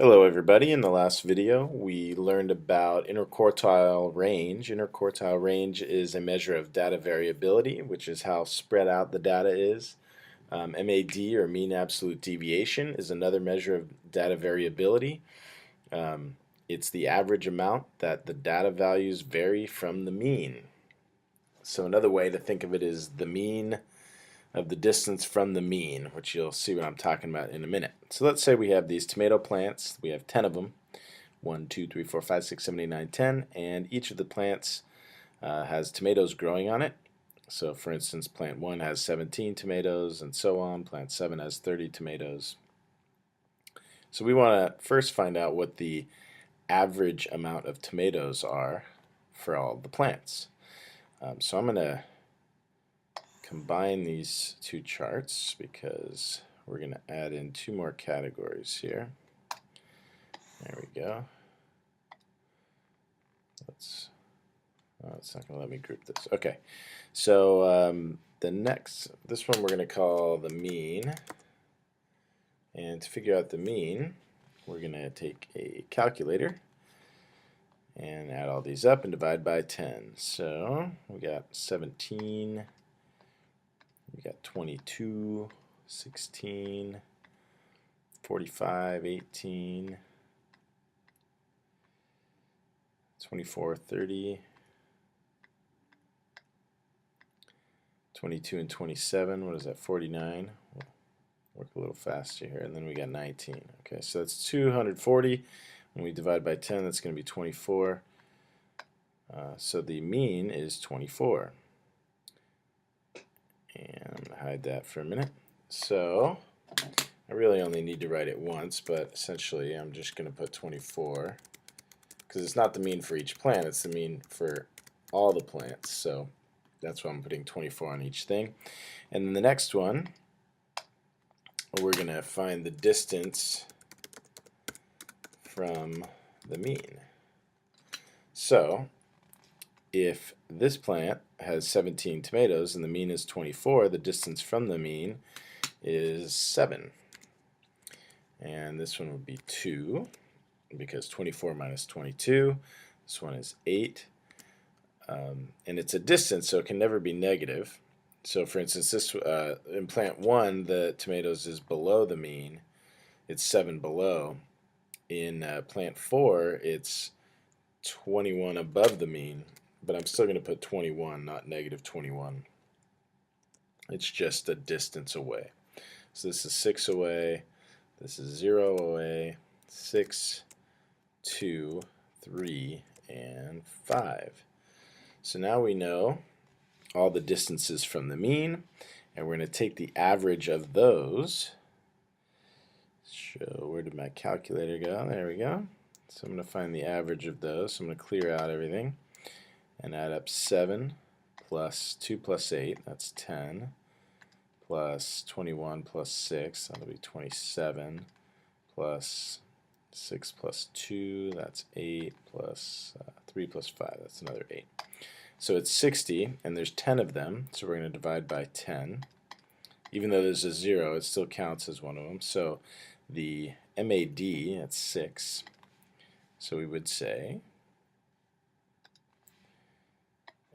Hello everybody. In the last video we learned about interquartile range. Interquartile range is a measure of data variability, which is how spread out the data is. MAD, or mean absolute deviation, is another measure of data variability. It's the average amount that the data values vary from the mean. So another way to think of it is the mean of the distance from the mean, which you'll see what I'm talking about in a minute. So let's say we have these tomato plants. We have 10 of them. 1, 2, 3, 4, 5, 6, 7, 8, 9, 10. And each of the plants has tomatoes growing on it. So for instance, plant 1 has 17 tomatoes and so on. Plant 7 has 30 tomatoes. So we want to first find out what the average amount of tomatoes are for all the plants. So I'm going to combine these two charts because we're going to add in two more categories here. There we go. It's not going to let me group this. Okay, so this one we're going to call the mean. And to figure out the mean, we're going to take a calculator and add all these up and divide by 10. So we got 17. We got 22, 16, 45, 18, 24, 30, 22 and 27, what is that, 49? We'll work a little faster here, and then we got 19. Okay, so that's 240. When we divide by 10, that's going to be 24. So the mean is 24. And I'm going to hide that for a minute. So I really only need to write it once, but essentially I'm just going to put 24 because it's not the mean for each plant, it's the mean for all the plants. So that's why I'm putting 24 on each thing. And then the next one, we're going to find the distance from the mean. So if this plant has 17 tomatoes and the mean is 24, the distance from the mean is 7. And this one would be 2, because 24 minus 22. This one is 8. And it's a distance, so it can never be negative. So for instance, this in plant 1, the tomatoes is below the mean. It's 7 below. In plant 4, it's 21 above the mean. But I'm still going to put 21, not negative 21. It's just a distance away. So this is 6 away, this is 0 away, 6, 2, 3, and 5. So now we know all the distances from the mean, and we're going to take the average of those. So where did my calculator go? There we go. So I'm going to find the average of those. So I'm going to clear out everything and add up 7 plus 2 plus 8, that's 10, plus 21 plus 6, that'll be 27, plus 6 plus 2, that's 8, plus 3 plus 5, that's another 8. So it's 60, and there's 10 of them, so we're going to divide by 10. Even though there's a 0, it still counts as one of them. So the MAD, that's 6. So we would say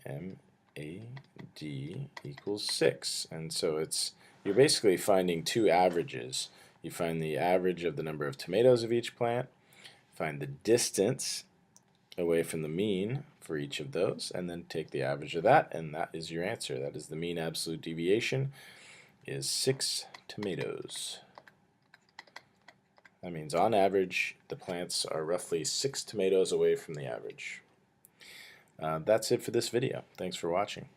MAD equals 6. And so you're basically finding two averages. You find the average of the number of tomatoes of each plant, find the distance away from the mean for each of those, and then take the average of that, and that is your answer. That is the mean absolute deviation is 6 tomatoes. That means on average the plants are roughly 6 tomatoes away from the average. That's it for this video. Thanks for watching.